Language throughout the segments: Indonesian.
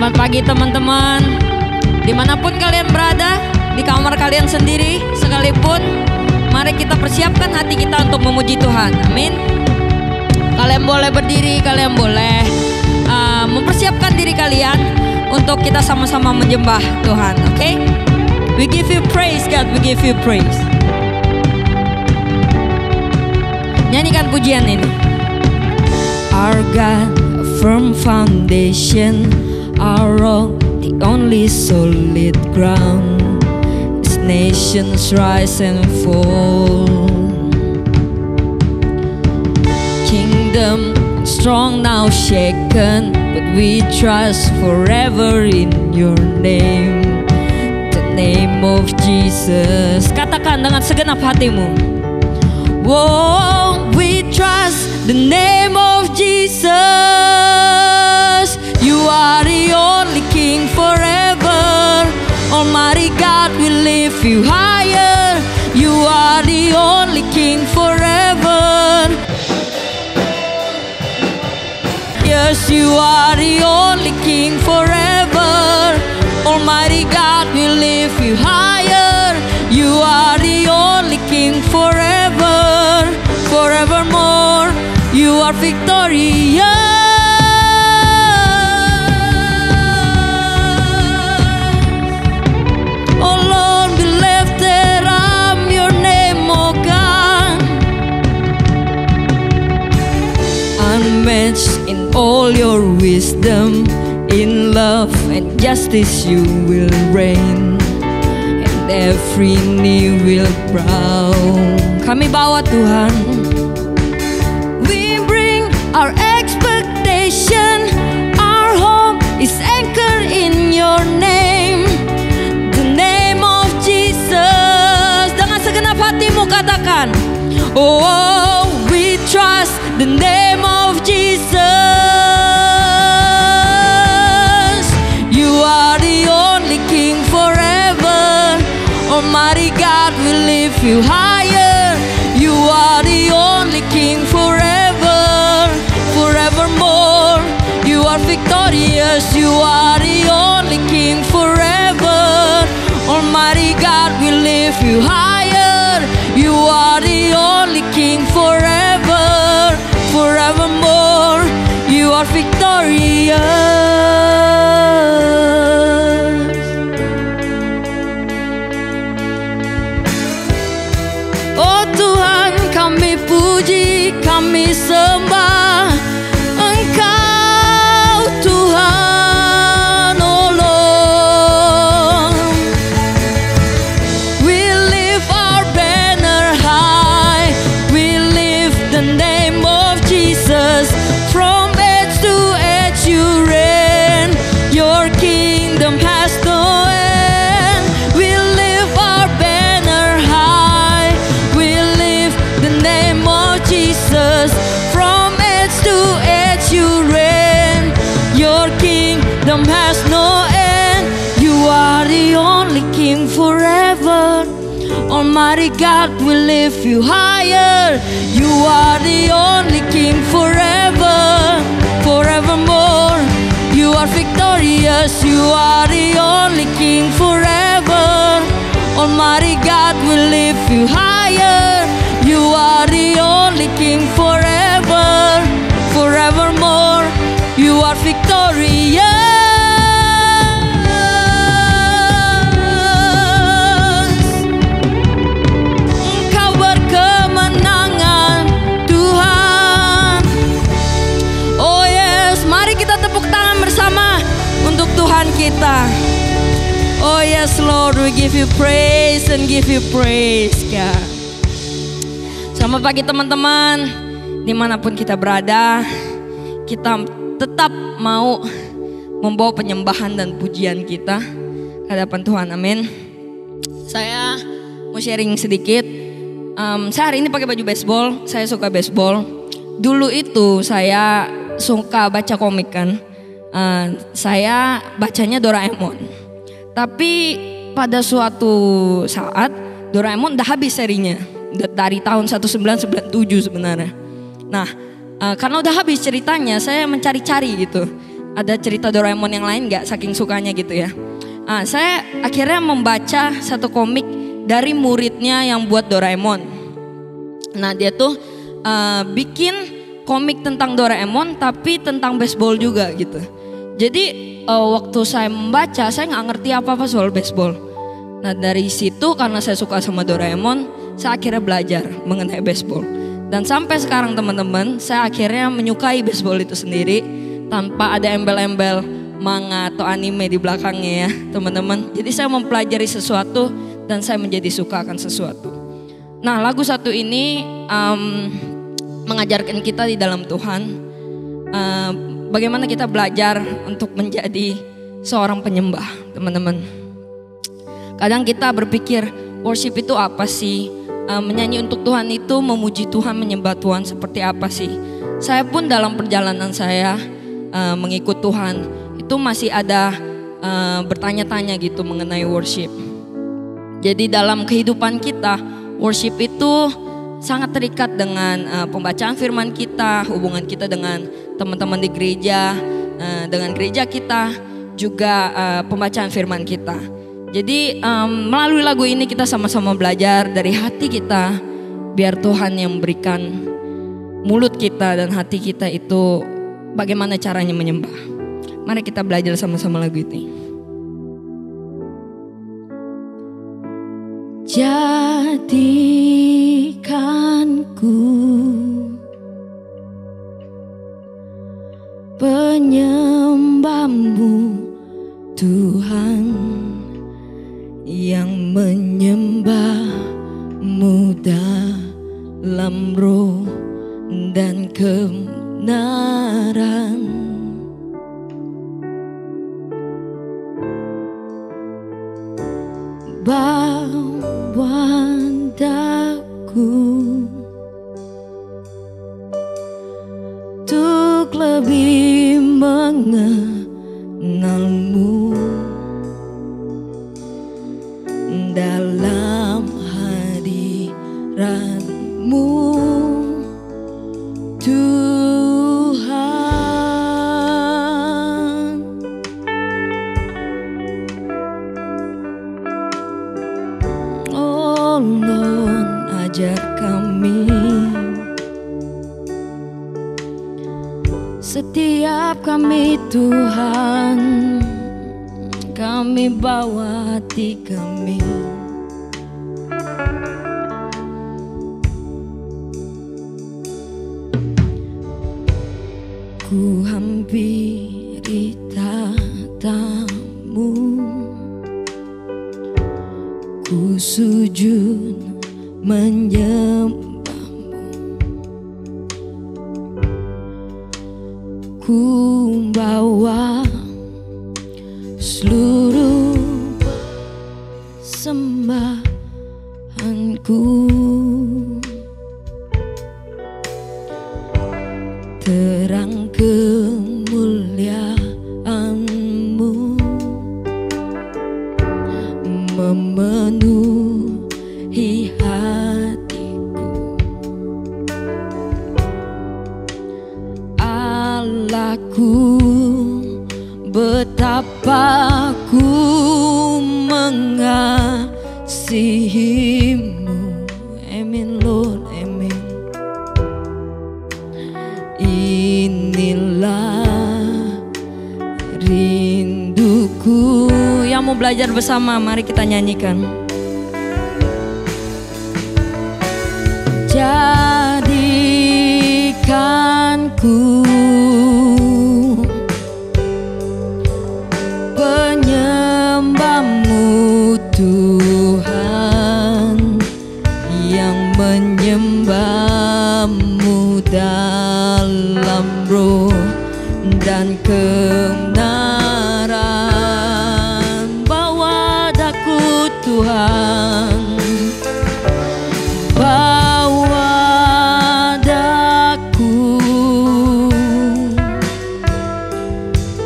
Selamat pagi teman-teman. Dimanapun kalian berada, di kamar kalian sendiri sekalipun, mari kita persiapkan hati kita untuk memuji Tuhan. Amin. Kalian boleh berdiri, kalian boleh mempersiapkan diri kalian untuk kita sama-sama menyembah Tuhan. Oke? We give you praise God, we give you praise. Nyanyikan pujian ini. Our God, a firm foundation, our rock, the only solid ground. As nations rise and fall, kingdom strong now shaken, but we trust forever in your name, the name of Jesus. Katakan dengan segenap hatimu. Whoa, we trust the name of Jesus. You are the only King forever. Almighty God, we lift you higher. You are the only King forever. Yes, you are the only King forever. Almighty God, we lift you higher. You are the only King forever. Forevermore, you are victorious. Oh Lord, be lifted up your name, oh God. Unmatched in all your wisdom, in love and justice you will reign, and every knee will bow. Kami bawa Tuhan. We bring our expectation, our hope is anchored in your name, the name of Jesus. Dengan segenap hatimu katakan, oh, we trust the name of Jesus. You are the only King forever. Almighty God, we lift you higher. You are the only King forever. Forevermore, you are victorious. You are the only King forever. Almighty God, we lift you higher. You are the only King forever. Forevermore, you are victorious. Oh Tuhan, kami puji, kami sembah Engkau Tuhan, oh Lord. We lift our banner high, we lift the name of Jesus. From age to age you reign, your kingdom has no end. We lift our banner high, we lift the name of Jesus. From age to age you reign, your kingdom has no end. You are the only King forever. Almighty God, we lift you higher. You are the only King forever. Forevermore, you are victorious. You are the only King forever. Almighty God, we lift you higher. You are the only King forever. Forevermore, you are victorious. Engkau berkemenangan Tuhan. Oh yes, mari kita tepuk tangan bersama untuk Tuhan kita. Oh yes Lord, we give you praise and give you praise God. Selamat pagi teman-teman. Dimanapun kita berada, kita tetap mau membawa penyembahan dan pujian kita ke hadapan Tuhan. Amin. Saya mau sharing sedikit. Saya hari ini pakai baju baseball. Saya suka baseball. Dulu itu saya suka baca komik kan. Saya bacanya Doraemon. Tapi pada suatu saat Doraemon udah habis serinya. Dari tahun 1997 sebenarnya. Nah, karena udah habis ceritanya, saya mencari-cari gitu. ada cerita Doraemon yang lain gak saking sukanya gitu ya. Saya akhirnya membaca satu komik dari muridnya yang buat Doraemon. Nah dia tuh bikin komik tentang Doraemon tapi tentang baseball juga gitu. Jadi waktu saya membaca saya gak ngerti apa-apa soal baseball. Nah dari situ karena saya suka sama Doraemon, saya akhirnya belajar mengenai baseball. Dan sampai sekarang teman-teman, saya akhirnya menyukai baseball itu sendiri tanpa ada embel-embel manga atau anime di belakangnya ya teman-teman. Jadi saya mempelajari sesuatu dan saya menjadi suka akan sesuatu. Nah lagu satu ini mengajarkan kita di dalam Tuhan bagaimana kita belajar untuk menjadi seorang penyembah teman-teman. Kadang kita berpikir worship itu apa sih? Menyanyi untuk Tuhan itu memuji Tuhan, menyembah Tuhan seperti apa sih? Saya pun dalam perjalanan saya mengikut Tuhan itu masih ada bertanya-tanya gitu mengenai worship. Jadi dalam kehidupan kita worship itu sangat terikat dengan pembacaan firman kita, hubungan kita dengan teman-teman di gereja, dengan gereja kita, juga pembacaan firman kita. Jadi melalui lagu ini kita sama-sama belajar dari hati kita, biar Tuhan yang memberikan mulut kita dan hati kita itu bagaimana caranya menyembah. Mari kita belajar sama-sama lagu ini. Jadikanku penyembahmu Tuhan, yang menyembahmu dalam roh dan kebenaran. Bawa daku untuk lebih mengenalmu dalam hadirat-Mu Tuhan. Oh Lord, ajar kami setiap kami Tuhan, kami bawa hati kami. Ku hampiri tatamu, ku sujud menyembahmu, ku bawa seluruh sembahanku, terang kemuliaan-Mu memenuhi hatiku. Allahku, betapa ku mengasihi-Mu. Amin Lord, amin. Inilah rinduku. Yang mau belajar bersama, mari kita nyanyikan. Jadikanku penyembahmu Tuhan, yang menyembahmu dalam roh dan kebenaran. Bawa daku Tuhan, bawa daku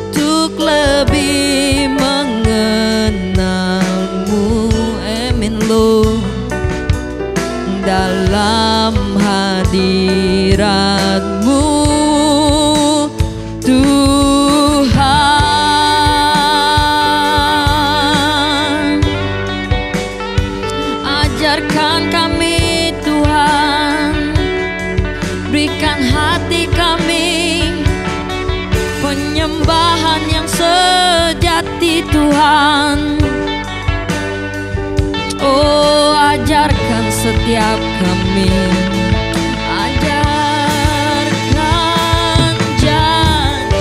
untuk lebih mengenal-Mu. Amin Lord, dalam hadirat-Mu Tuhan. berikan hati kami penyembahan yang sejati Tuhan. Oh, ajarkan setiap kami, ajarkan jadikanku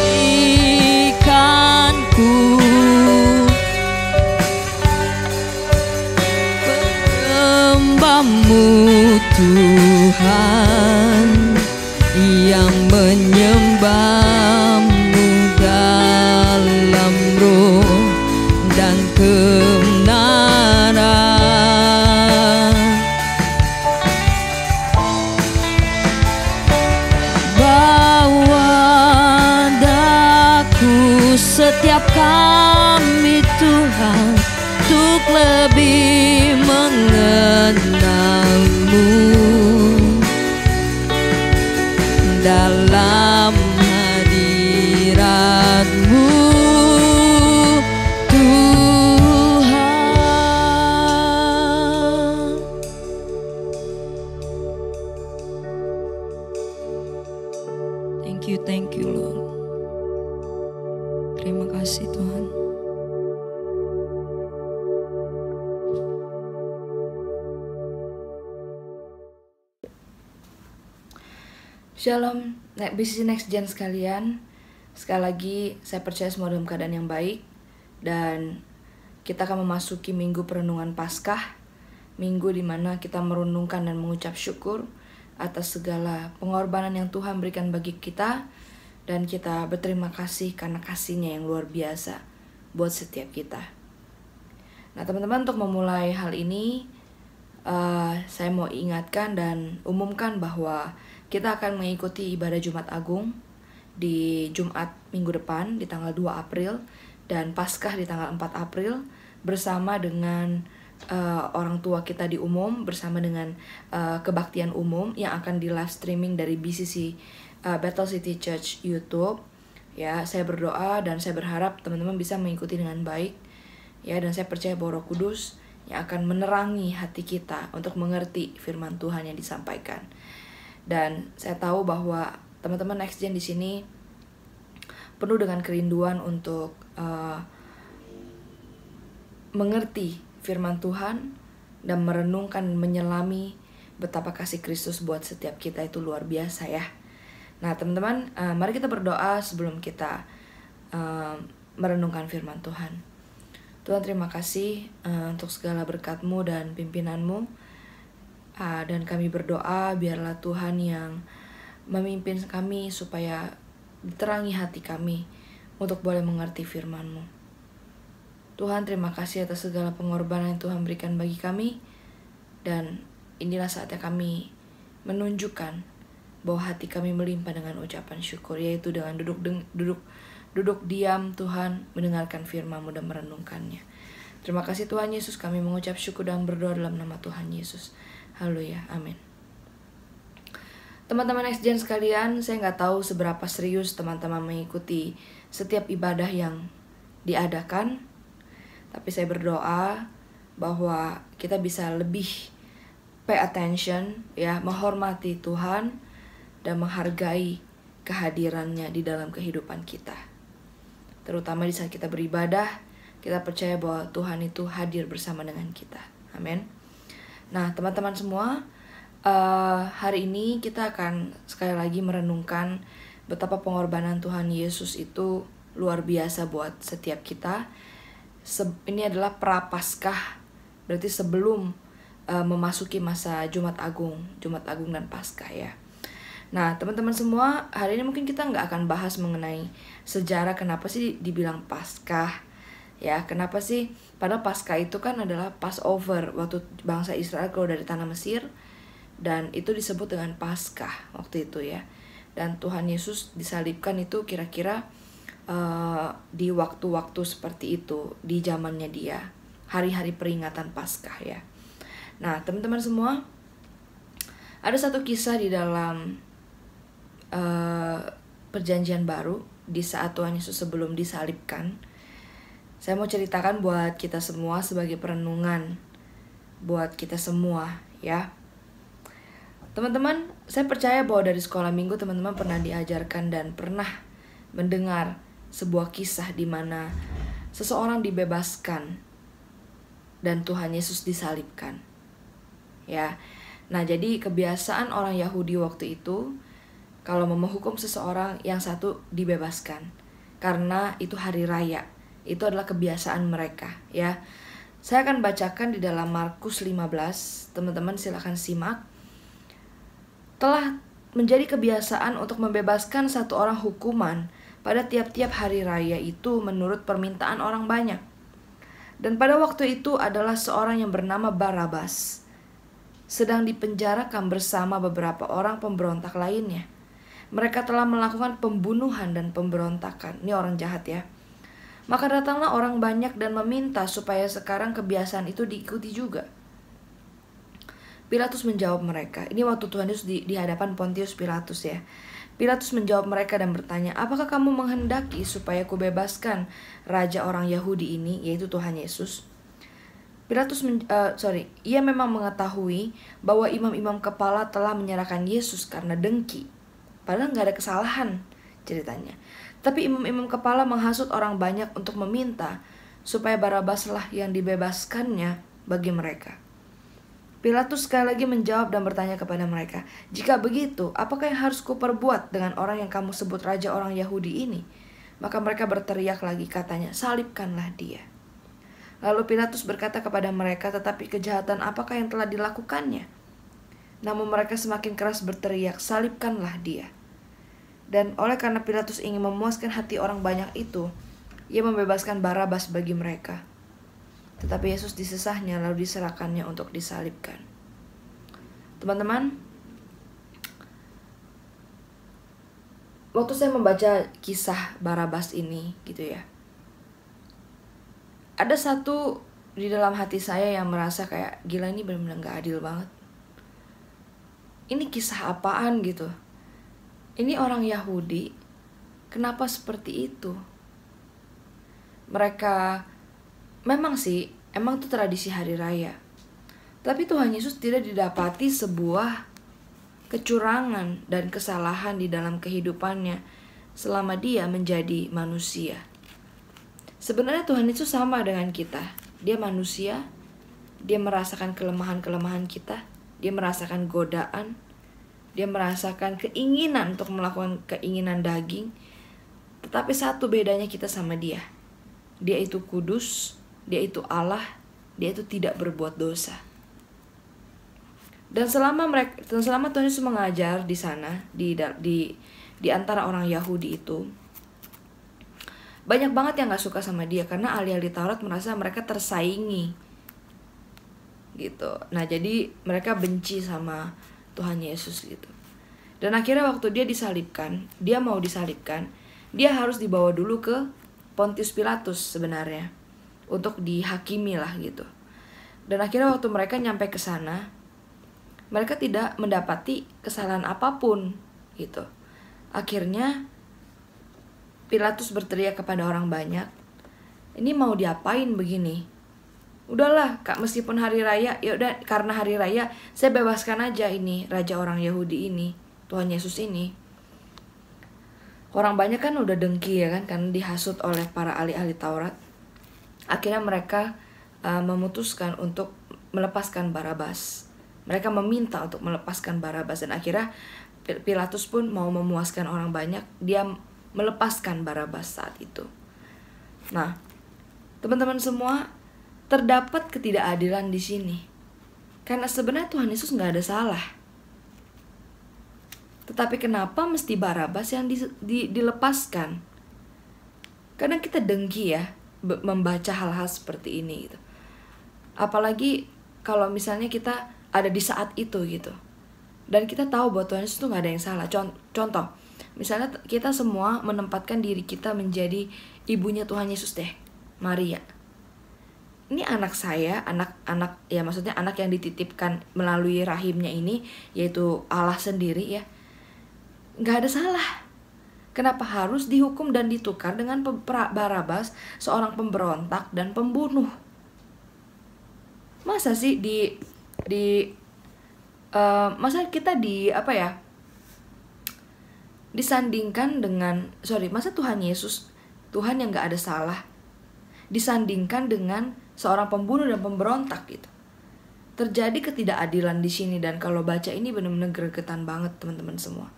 penyembahmu Tuhan, yang menyembahmu dalam roh dan kebenaran. Setiap kami Tuhan, untuk lebih mengenalmu dalam hadirat-Mu Tuhan. Thank you Lord. Terima kasih Tuhan. Shalom, BCC Next Gen sekalian. Sekali lagi saya percaya semua dalam keadaan yang baik. Dan kita akan memasuki minggu perenungan Paskah. Minggu dimana kita merenungkan dan mengucap syukur atas segala pengorbanan yang Tuhan berikan bagi kita. Dan kita berterima kasih karena kasih-Nya yang luar biasa buat setiap kita. Nah teman-teman, untuk memulai hal ini, saya mau ingatkan dan umumkan bahwa kita akan mengikuti ibadah Jumat Agung di Jumat minggu depan di tanggal 2 April dan Paskah di tanggal 4 April bersama dengan orang tua kita di umum, bersama dengan kebaktian umum yang akan di live streaming dari BCC Battle City Church YouTube. Ya, saya berdoa dan saya berharap teman-teman bisa mengikuti dengan baik. Ya, dan saya percaya bahwa Roh Kudus yang akan menerangi hati kita untuk mengerti firman Tuhan yang disampaikan. Dan saya tahu bahwa teman-teman Next Gen di sini penuh dengan kerinduan untuk mengerti firman Tuhan dan merenungkan, menyelami betapa kasih Kristus buat setiap kita itu luar biasa ya. Nah teman-teman, mari kita berdoa sebelum kita merenungkan firman Tuhan. Tuhan, terima kasih untuk segala berkat-Mu dan pimpinan-Mu. Dan kami berdoa biarlah Tuhan yang memimpin kami supaya diterangi hati kami untuk boleh mengerti firman-Mu. Tuhan, terima kasih atas segala pengorbanan yang Tuhan berikan bagi kami. Dan inilah saatnya kami menunjukkan bahwa hati kami melimpah dengan ucapan syukur, yaitu dengan duduk diam Tuhan, mendengarkan firman-Mu dan merenungkannya. Terima kasih Tuhan Yesus, kami mengucap syukur dan berdoa dalam nama Tuhan Yesus. Haleluya, amin. Teman-teman Next Gen sekalian, saya nggak tahu seberapa serius teman-teman mengikuti setiap ibadah yang diadakan, tapi saya berdoa bahwa kita bisa lebih pay attention, ya, menghormati Tuhan dan menghargai kehadirannya di dalam kehidupan kita. Terutama di saat kita beribadah, kita percaya bahwa Tuhan itu hadir bersama dengan kita. Amin. Nah teman-teman semua, hari ini kita akan sekali lagi merenungkan betapa pengorbanan Tuhan Yesus itu luar biasa buat setiap kita. Ini adalah pra-Paskah, berarti sebelum memasuki masa Jumat Agung dan Paskah ya. Nah teman-teman semua, hari ini mungkin kita nggak akan bahas mengenai sejarah kenapa sih dibilang Paskah. Ya, kenapa sih? Padahal Paskah itu kan adalah Passover waktu bangsa Israel keluar dari tanah Mesir, dan itu disebut dengan Paskah waktu itu ya. Dan Tuhan Yesus disalibkan itu kira-kira di waktu-waktu seperti itu, di zamannya Dia, hari-hari peringatan Paskah ya. Nah teman-teman semua, ada satu kisah di dalam Perjanjian Baru di saat Tuhan Yesus sebelum disalibkan. Saya mau ceritakan buat kita semua sebagai perenungan buat kita semua ya. Teman-teman, Saya percaya bahwa dari sekolah minggu teman-teman pernah diajarkan dan pernah mendengar sebuah kisah di mana seseorang dibebaskan dan Tuhan Yesus disalibkan. Ya. Nah, jadi kebiasaan orang Yahudi waktu itu kalau mau menghukum seseorang, yang satu dibebaskan karena itu hari raya. Itu adalah kebiasaan mereka, ya. Saya akan bacakan di dalam Markus 15. Teman-teman silakan simak. Telah menjadi kebiasaan untuk membebaskan satu orang hukuman pada tiap-tiap hari raya itu menurut permintaan orang banyak. Dan pada waktu itu adalah seorang yang bernama Barabas sedang dipenjarakan bersama beberapa orang pemberontak lainnya. Mereka telah melakukan pembunuhan dan pemberontakan. Ini orang jahat ya. Maka datanglah orang banyak dan meminta supaya sekarang kebiasaan itu diikuti juga. Pilatus menjawab mereka. Ini waktu Tuhan Yesus di hadapan Pontius Pilatus ya. Pilatus menjawab mereka dan bertanya, apakah kamu menghendaki supaya kubebaskan raja orang Yahudi ini, yaitu Tuhan Yesus? Ia memang mengetahui bahwa imam-imam kepala telah menyerahkan Yesus karena dengki. Padahal nggak ada kesalahan ceritanya. Tapi imam-imam kepala menghasut orang banyak untuk meminta supaya Barabaslah yang dibebaskannya bagi mereka. Pilatus sekali lagi menjawab dan bertanya kepada mereka, jika begitu, apakah yang harus kuperbuat dengan orang yang kamu sebut raja orang Yahudi ini? Maka mereka berteriak lagi katanya, salibkanlah dia. Lalu Pilatus berkata kepada mereka, tetapi kejahatan apakah yang telah dilakukannya? Namun mereka semakin keras berteriak, salibkanlah dia. Dan oleh karena Pilatus ingin memuaskan hati orang banyak itu, ia membebaskan Barabas bagi mereka. Tetapi Yesus disesahnya lalu diserahkannya untuk disalibkan. Teman-teman, waktu saya membaca kisah Barabas ini gitu ya, ada satu di dalam hati saya yang merasa kayak gila, ini benar-benar gak adil banget. Ini kisah apaan gitu. Ini orang Yahudi, kenapa seperti itu? Mereka memang sih, emang itu tradisi hari raya. Tapi Tuhan Yesus tidak didapati sebuah kecurangan dan kesalahan di dalam kehidupannya selama dia menjadi manusia. Sebenarnya Tuhan Yesus sama dengan kita. Dia manusia, dia merasakan kelemahan-kelemahan kita, dia merasakan godaan, dia merasakan keinginan untuk melakukan keinginan daging. Tetapi satu bedanya kita sama dia. Dia itu kudus, dia itu Allah, dia itu tidak berbuat dosa. Dan selama Tuhan Yesus mengajar di sana, di antara orang Yahudi itu, banyak banget yang gak suka sama dia karena ahli-ahli Taurat merasa mereka tersaingi gitu. Nah, jadi mereka benci sama Tuhan Yesus gitu. Dan akhirnya waktu dia mau disalibkan, dia harus dibawa dulu ke Pontius Pilatus sebenarnya untuk dihakimi lah gitu. Dan akhirnya waktu mereka nyampe ke sana, mereka tidak mendapati kesalahan apapun gitu. Akhirnya Pilatus berteriak kepada orang banyak, ini mau diapain begini? Udahlah kak, meskipun hari raya, ya udah, karena hari raya saya bebaskan aja ini raja orang Yahudi ini, Tuhan Yesus ini. Orang banyak kan udah dengki ya kan, karena dihasut oleh para ahli-ahli Taurat. Akhirnya mereka memutuskan untuk melepaskan Barabas. Mereka meminta untuk melepaskan Barabas, dan akhirnya Pilatus pun mau memuaskan orang banyak, dia melepaskan Barabas saat itu. Nah, teman-teman semua, terdapat ketidakadilan di sini. Karena sebenarnya Tuhan Yesus nggak ada salah. Tetapi kenapa mesti Barabas yang dilepaskan? Kadang kita dengki ya membaca hal-hal seperti ini gitu. Apalagi kalau misalnya kita ada di saat itu gitu. Dan kita tahu bahwa Tuhan Yesus itu nggak ada yang salah. Contoh, misalnya kita semua menempatkan diri kita menjadi ibunya Tuhan Yesus deh, Maria. Ini anak saya, anak ya, maksudnya anak yang dititipkan melalui rahimnya ini, yaitu Allah sendiri ya. Nggak ada salah. Kenapa harus dihukum dan ditukar dengan Barabas, seorang pemberontak dan pembunuh? Masa sih Masa kita disandingkan dengan, masa Tuhan Yesus, Tuhan yang gak ada salah, disandingkan dengan seorang pembunuh dan pemberontak gitu. Terjadi ketidakadilan di sini, dan kalau baca ini benar-benar gregetan banget teman-teman semua.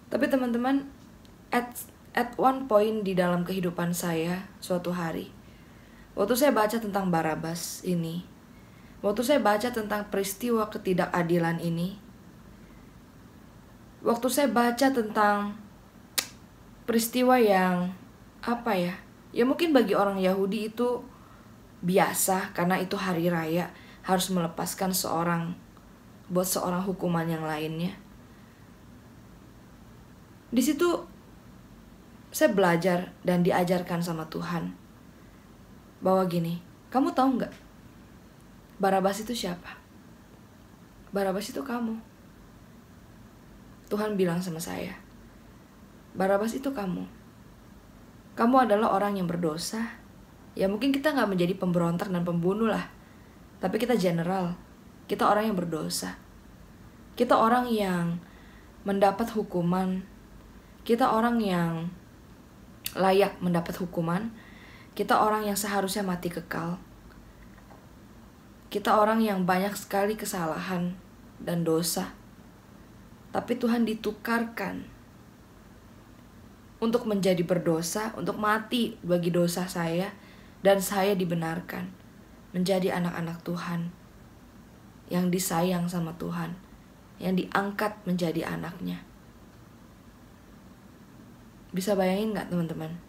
Tapi teman-teman, at one point di dalam kehidupan saya suatu hari, waktu saya baca tentang Barabas ini, waktu saya baca tentang peristiwa ketidakadilan ini, waktu saya baca tentang peristiwa yang ya mungkin bagi orang Yahudi itu biasa karena itu hari raya, harus melepaskan seorang buat seorang hukuman yang lainnya. Di situ saya belajar dan diajarkan sama Tuhan bahwa gini, kamu tahu nggak Barabas itu siapa? Barabas itu kamu. Tuhan bilang sama saya, Barabas itu kamu. Kamu adalah orang yang berdosa. Ya mungkin kita gak menjadi pemberontak dan pembunuh lah, tapi kita general. Kita orang yang berdosa. Kita orang yang mendapat hukuman. Kita orang yang layak mendapat hukuman. Kita orang yang seharusnya mati kekal. Kita orang yang banyak sekali kesalahan dan dosa. Tapi Tuhan ditukarkan untuk menjadi berdosa, untuk mati bagi dosa saya, dan saya dibenarkan menjadi anak-anak Tuhan yang disayang sama Tuhan, yang diangkat menjadi anaknya. Bisa bayangin gak teman-teman?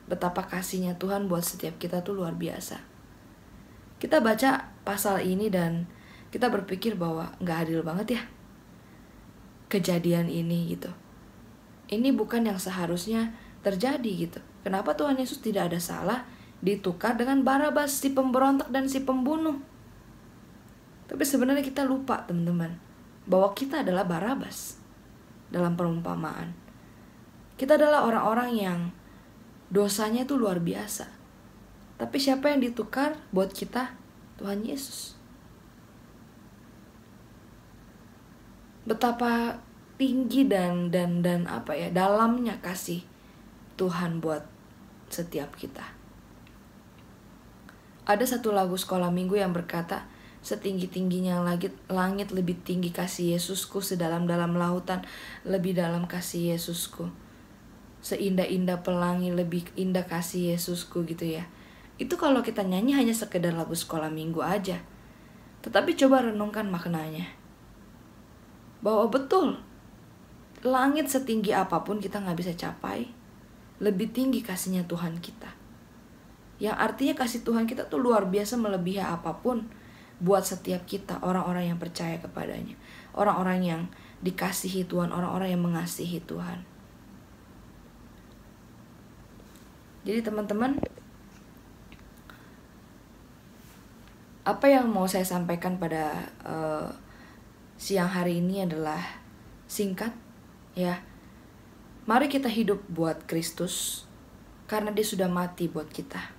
Betapa kasihnya Tuhan buat setiap kita tuh luar biasa. Kita baca pasal ini dan kita berpikir bahwa gak adil banget ya kejadian ini gitu. Ini bukan yang seharusnya terjadi gitu. Kenapa Tuhan Yesus tidak ada salah ditukar dengan Barabas, si pemberontak dan si pembunuh? Tapi sebenarnya kita lupa teman-teman, bahwa kita adalah Barabas dalam perumpamaan. Kita adalah orang-orang yang dosanya itu luar biasa. Tapi siapa yang ditukar buat kita? Tuhan Yesus. Betapa tinggi dan dalamnya kasih Tuhan buat setiap kita. Ada satu lagu sekolah minggu yang berkata, setinggi-tingginya langit lebih tinggi kasih Yesusku, sedalam-dalam lautan lebih dalam kasih Yesusku, seindah-indah pelangi lebih indah kasih Yesusku gitu ya. Itu kalau kita nyanyi hanya sekedar lagu sekolah minggu aja. Tetapi coba renungkan maknanya, bahwa betul langit setinggi apapun kita gak bisa capai, lebih tinggi kasihnya Tuhan kita. Yang artinya kasih Tuhan kita tuh luar biasa, melebihi apapun buat setiap kita, orang-orang yang percaya kepadanya, orang-orang yang dikasihi Tuhan, orang-orang yang mengasihi Tuhan. Jadi teman-teman, apa yang mau saya sampaikan pada siang hari ini adalah singkat ya. Mari kita hidup buat Kristus karena Dia sudah mati buat kita.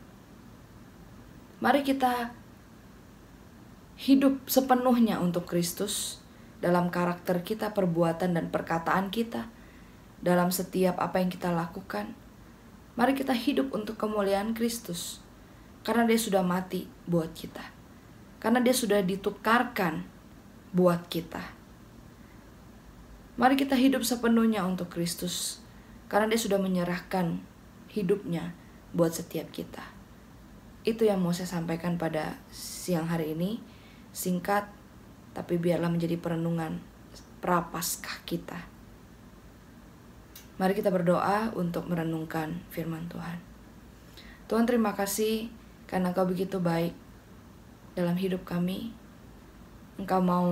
Mari kita hidup sepenuhnya untuk Kristus dalam karakter kita, perbuatan dan perkataan kita, dalam setiap apa yang kita lakukan. Mari kita hidup untuk kemuliaan Kristus karena Dia sudah mati buat kita, karena Dia sudah ditukarkan buat kita. Mari kita hidup sepenuhnya untuk Kristus karena Dia sudah menyerahkan hidupnya buat setiap kita. Itu yang mau saya sampaikan pada siang hari ini. Singkat, tapi biarlah menjadi perenungan prapaskah kita. Mari kita berdoa untuk merenungkan firman Tuhan. Tuhan, terima kasih karena Engkau begitu baik dalam hidup kami. Engkau mau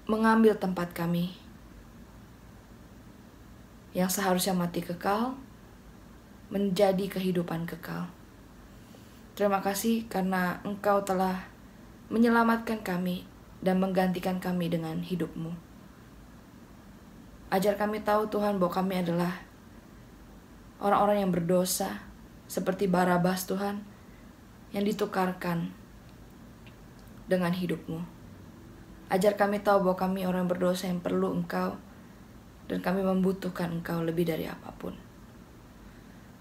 mengambil tempat kami yang seharusnya mati kekal menjadi kehidupan kekal. Terima kasih karena Engkau telah menyelamatkan kami dan menggantikan kami dengan hidup-Mu. Ajar kami tahu Tuhan bahwa kami adalah orang-orang yang berdosa seperti Barabas Tuhan. yang ditukarkan dengan hidup-Mu. Ajar kami tahu bahwa kami orang berdosa yang perlu Engkau, dan kami membutuhkan Engkau lebih dari apapun.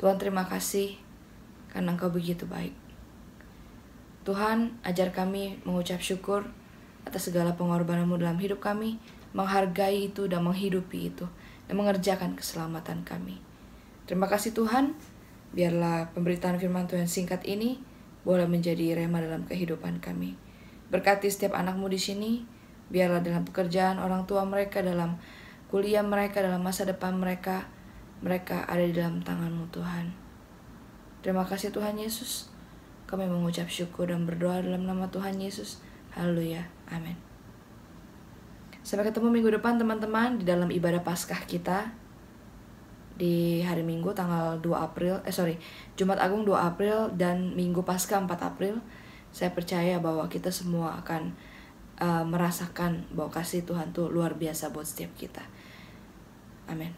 Tuhan, terima kasih karena Engkau begitu baik. Tuhan, ajar kami mengucap syukur atas segala pengorbanan-Mu dalam hidup kami, menghargai itu dan menghidupi itu, dan mengerjakan keselamatan kami. Terima kasih Tuhan, biarlah pemberitaan firman Tuhan singkat ini boleh menjadi rema dalam kehidupan kami. Berkati setiap anak-Mu di sini, biarlah dalam pekerjaan orang tua mereka, dalam kuliah mereka, dalam masa depan mereka ada di dalam tangan-Mu Tuhan. Terima kasih Tuhan Yesus. Kami mengucap syukur dan berdoa dalam nama Tuhan Yesus. Haleluya. Amin. Sampai ketemu minggu depan teman-teman di dalam ibadah Paskah kita di hari Minggu tanggal Jumat Agung 2 April dan Minggu Paskah 4 April. Saya percaya bahwa kita semua akan merasakan bahwa kasih Tuhan itu luar biasa buat setiap kita. Amin.